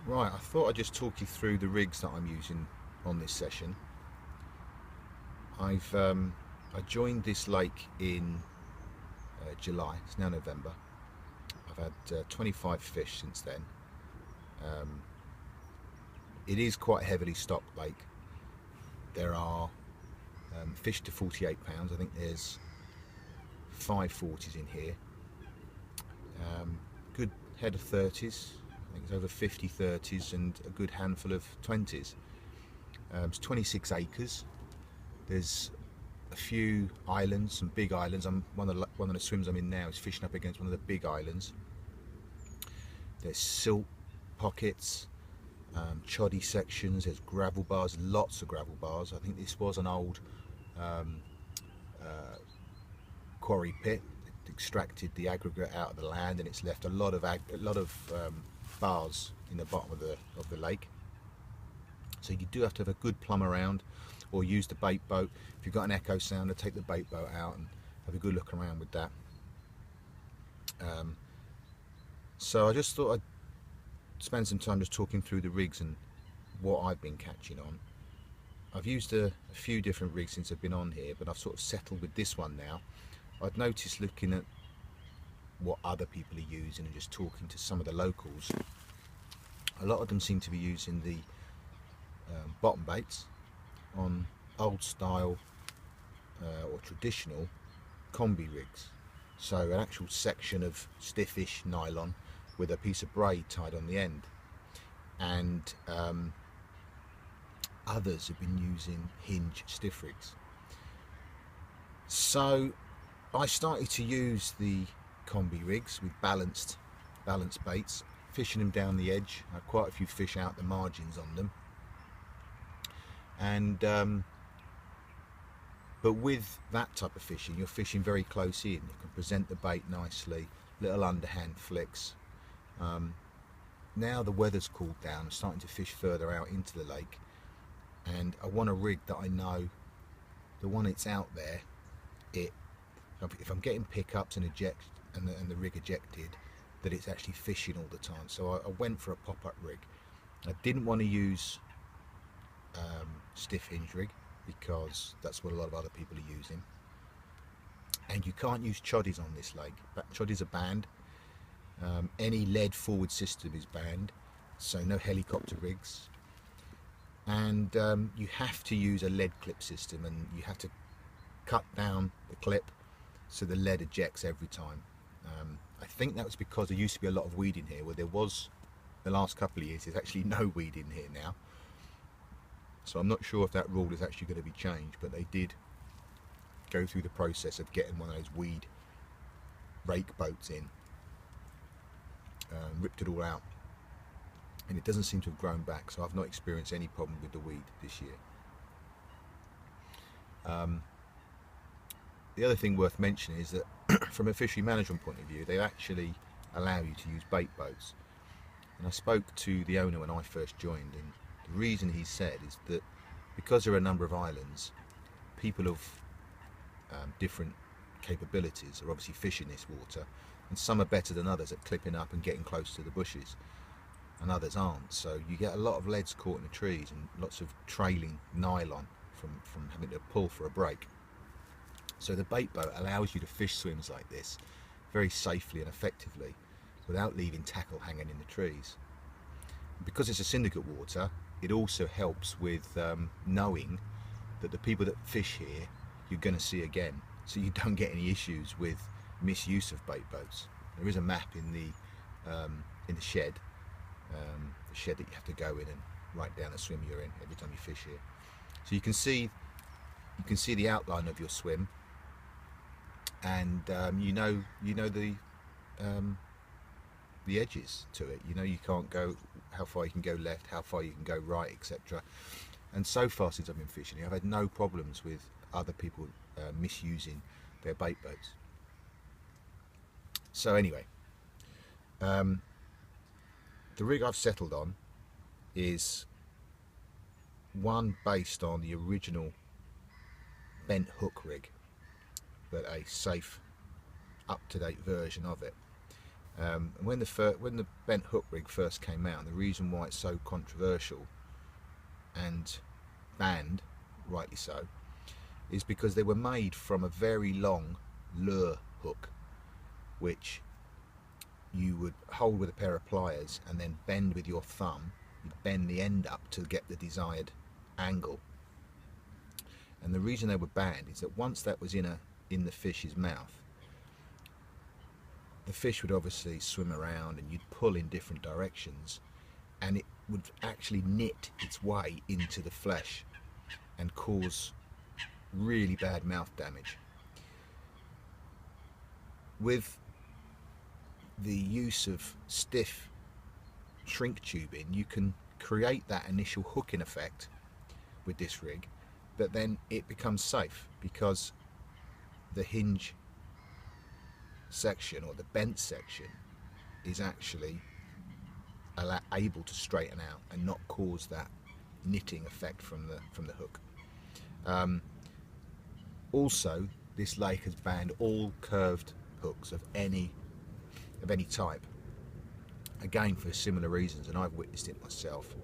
Right, I thought I'd just talk you through the rigs that I'm using on this session. I joined this lake in July. It's now November. I've had 25 fish since then. Um, it is quite a heavily stocked lake. There are fish to 48 pounds. I think there's 540s in here. Good head of 30s. I think it's over 50 30s and a good handful of 20s. It's 26 acres. There's a few islands, some big islands. One of the swims I'm in now is fishing up against one of the big islands. There's silt pockets, choddy sections. There's gravel bars, lots of gravel bars. I think this was an old quarry pit. It extracted the aggregate out of the land, and it's left a lot of bars in the bottom of the lake. So you do have to have a good plumb around, or use the bait boat. If you've got an echo sounder, take the bait boat out and have a good look around with that. So I just thought I'd spend some time just talking through the rigs and what I've been catching on. I've used a few different rigs since I've been on here, but I've sort of settled with this one now. I've noticed, looking at what other people are using and just talking to some of the locals, a lot of them seem to be using the bottom baits on old style or traditional combi rigs. So an actual section of stiffish nylon with a piece of braid tied on the end. And others have been using hinge stiff rigs. So I started to use the combi rigs with balanced baits, fishing them down the edge. I had quite a few fish out the margins on them. And but with that type of fishing, you're fishing very close in. You can present the bait nicely, little underhand flicks. Now the weather's cooled down, I'm starting to fish further out into the lake, and I want a rig that I know, the one that's out there, if I'm getting pickups and the rig ejected, that it's actually fishing all the time. So I went for a pop-up rig. I didn't want to use stiff hinge rig, because that's what a lot of other people are using, and you can't use choddies on this lake. Choddies are banned. Any lead forward system is banned, so no helicopter rigs, and you have to use a lead clip system, and you have to cut down the clip so the lead ejects every time. I think that was because there used to be a lot of weed in here, where there was the last couple of years. There's actually no weed in here now. So I'm not sure if that rule is actually going to be changed, but they did go through the process of getting one of those weed rake boats in, ripped it all out, and it doesn't seem to have grown back, so I've not experienced any problem with the weed this year. The other thing worth mentioning is that from a fishery management point of view, they actually allow you to use bait boats. And I spoke to the owner when I first joined, and the reason he said is that because there are a number of islands, people of different capabilities are obviously fishing this water, and some are better than others at clipping up and getting close to the bushes, and others aren't. So you get a lot of leads caught in the trees and lots of trailing nylon from having to pull for a break. So the bait boat allows you to fish swims like this very safely and effectively without leaving tackle hanging in the trees. Because it's a syndicate water, it also helps with knowing that the people that fish here you're going to see again, so you don't get any issues with misuse of bait boats. There is a map in the shed that you have to go in and write down the swim you're in every time you fish here. So you can see the outline of your swim, and you know the edges to it. You know you can't go, how far you can go left, how far you can go right, etc. And so far since I've been fishing here, I've had no problems with other people misusing their bait boats. So anyway, the rig I've settled on is one based on the original bent hook rig, but a safe, up-to-date version of it. And when the bent hook rig first came out, and the reason why it's so controversial and banned, rightly so, is because they were made from a very long lure hook, which you would hold with a pair of pliers and then bend with your thumb. You'd bend the end up to get the desired angle. And the reason they were banned is that once that was in the fish's mouth, the fish would obviously swim around and you'd pull in different directions, and it would actually knit its way into the flesh and cause really bad mouth damage. With the use of stiff shrink tubing, you can create that initial hooking effect with this rig, but then it becomes safe because the hinge section, or the bent section, is actually able to straighten out and not cause that knitting effect from the hook. Also, this lake has banned all curved hooks of any type, again for similar reasons, and I've witnessed it myself,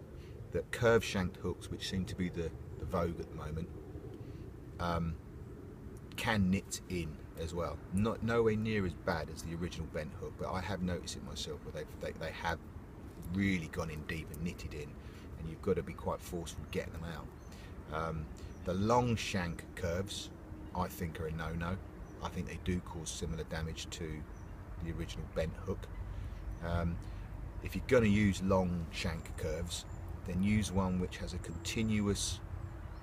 that curved shanked hooks, which seem to be the vogue at the moment, can knit in as well. Nowhere near as bad as the original bent hook, but I have noticed it myself where they have really gone in deep and knitted in, and you've got to be quite forceful getting them out. The long shank curves, I think, are a no-no. I think they do cause similar damage to the original bent hook. If you're going to use long shank curves, then use one which has a continuous,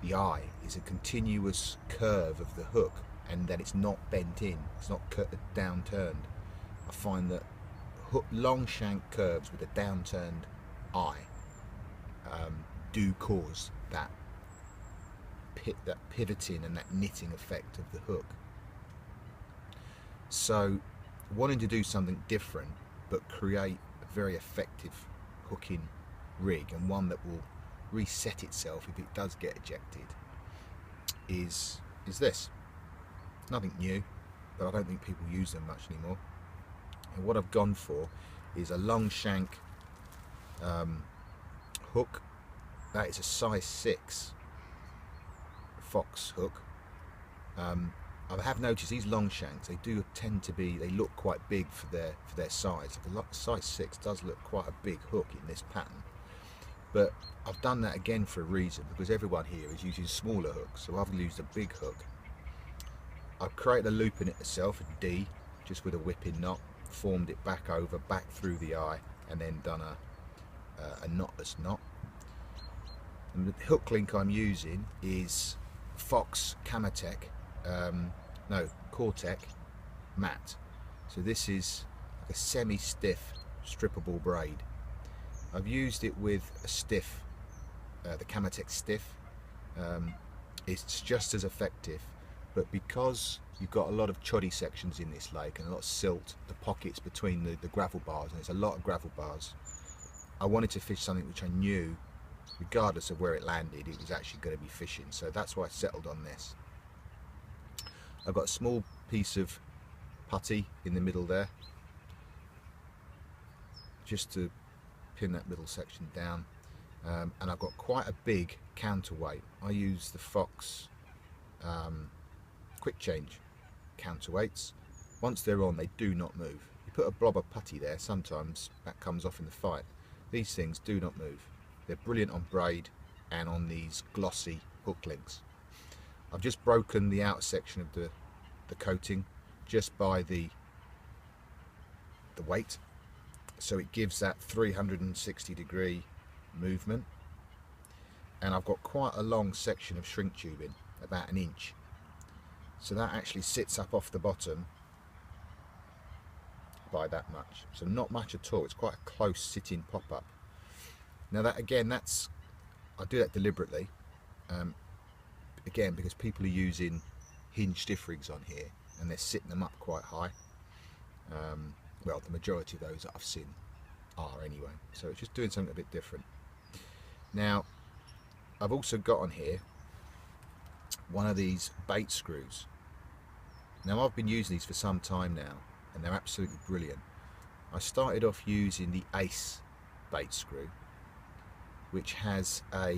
the eye is a continuous curve of the hook, and that it's not bent in, it's not downturned. I find that long shank curves with a downturned eye do cause that pivoting and that knitting effect of the hook. So wanting to do something different but create a very effective hooking rig, and one that will reset itself if it does get ejected, is this. Nothing new, but I don't think people use them much anymore. And what I've gone for is a long shank hook. That is a size 6 fox hook. I have noticed these long shanks, they do tend to be, they look quite big for their size. The size 6 does look quite a big hook in this pattern, but I've done that again for a reason, because everyone here is using smaller hooks, so I've used a big hook. I've created a loop in it myself, a D, just with a whipping knot, formed it back through the eye, and then done a knotless knot. And the hook link I'm using is Fox Camatech, Cortec matte. So this is like a semi-stiff strippable braid. I've used it with a stiff, the Camatech stiff. It's just as effective, but because you've got a lot of choddy sections in this lake and a lot of silt, the pockets between the gravel bars, and there's a lot of gravel bars, I wanted to fish something which I knew, regardless of where it landed, it was actually going to be fishing. So that's why I settled on this. I've got a small piece of putty in the middle there, just to pin that middle section down, and I've got quite a big counterweight. I use the Fox quick change counterweights. Once they're on, they do not move. You put a blob of putty there, sometimes that comes off in the fight. These things do not move. They're brilliant on braid and on these glossy hook links. I've just broken the outer section of the coating just by the weight, so it gives that 360-degree movement, and I've got quite a long section of shrink tubing, about 1 inch, so that actually sits up off the bottom by that much, so not much at all. It's quite a close sitting pop-up. Now that, again, I do that deliberately, again, because people are using hinge stiff rigs on here and they're sitting them up quite high. Well, the majority of those that I've seen are anyway, so it's just doing something a bit different. Now I've also got on here one of these bait screws. Now I've been using these for some time now, and they're absolutely brilliant, I started off using the Ace bait screw, which has a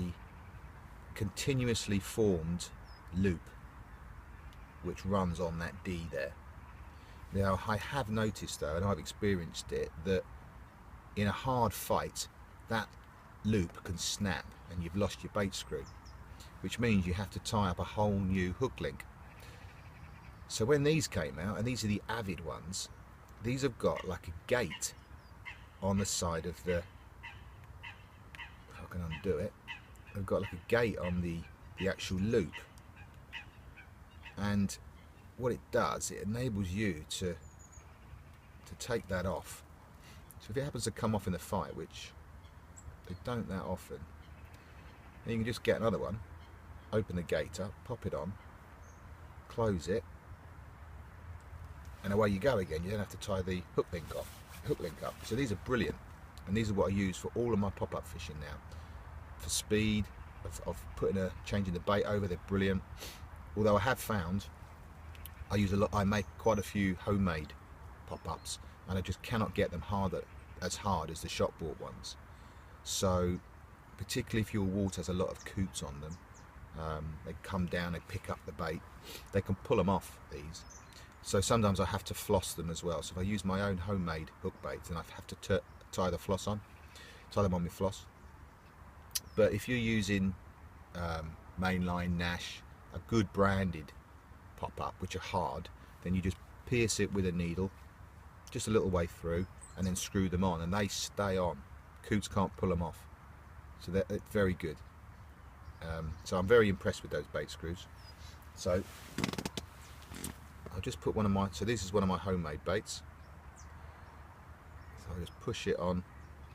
continuously formed loop which runs on that D there. Now I have noticed though, and I've experienced it, that in a hard fight that loop can snap and you've lost your bait screw, which means you have to tie up a whole new hook link. So when these came out, and these are the Avid ones, these have got like a gate on the side of the, if I can undo it, they've got like a gate on the actual loop, and what it does, it enables you to take that off. So if it happens to come off in the fight, which they don't that often, then you can just get another one, open the gate up, pop it on, close it, and away you go again. You don't have to tie the hook link up. So these are brilliant, and these are what I use for all of my pop-up fishing now. For speed, of changing the bait over, they're brilliant. Although I have found I make quite a few homemade pop-ups, and I just cannot get them as hard as the shop bought ones. So particularly if your water has a lot of coots on them, they come down, they pick up the bait, they can pull them off these. So sometimes I have to floss them as well. So if I use my own homemade hook baits, then I have to tie them on with floss. But if you're using mainline, Nash, a good branded pop-up, which are hard, then you just pierce it with a needle just a little way through and then screw them on, and they stay on. Coots can't pull them off. So they're very good. So I'm very impressed with those bait screws. So I'll just put one of my, so this is one of my homemade baits. So I'll just push it on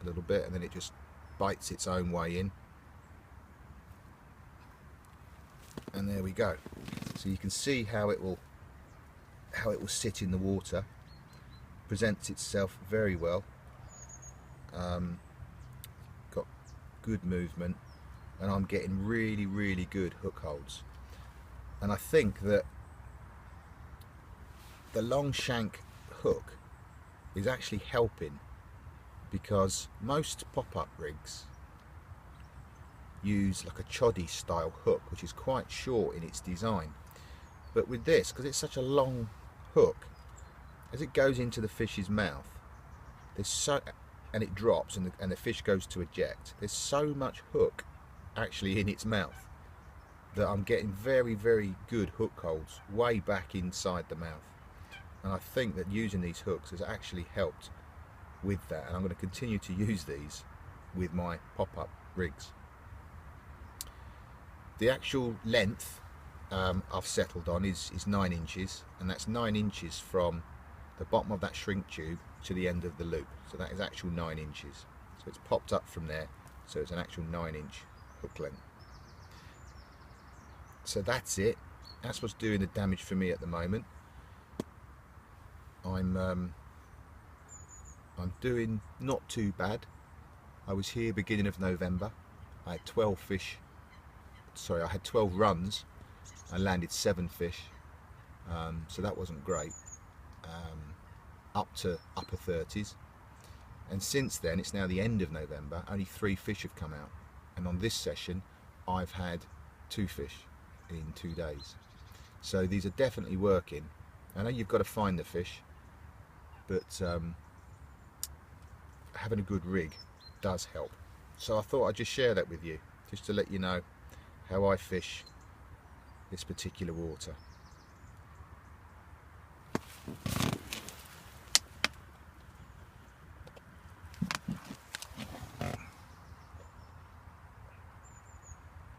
a little bit, and then it just bites its own way in. And there we go. So you can see how it will sit in the water. Presents itself very well. Got good movement, and I'm getting really good hook holds. And I think that the long shank hook is actually helping, because most pop-up rigs use like a choddy style hook, which is quite short in its design. But with this, because it's such a long hook, as it goes into the fish's mouth, and it drops, and the fish goes to eject, there's so much hook actually in its mouth that I'm getting very good hook holds way back inside the mouth. And I think that using these hooks has actually helped with that, and I'm going to continue to use these with my pop-up rigs. The actual length I've settled on is 9 inches, and that's 9 inches from the bottom of that shrink tube to the end of the loop. So that is actual 9 inches. So it's popped up from there, so it's an actual 9-inch hook length. So that's it. That's what's doing the damage for me at the moment. I'm doing not too bad. I was here beginning of November. I had 12 fish. Sorry, I had 12 runs. I landed 7 fish. So that wasn't great. Up to upper 30s. And since then, it's now the end of November, only 3 fish have come out. And on this session, I've had 2 fish in 2 days. So these are definitely working. I know you've got to find the fish, but having a good rig does help. So I thought I'd just share that with you, just to let you know how I fish this particular water.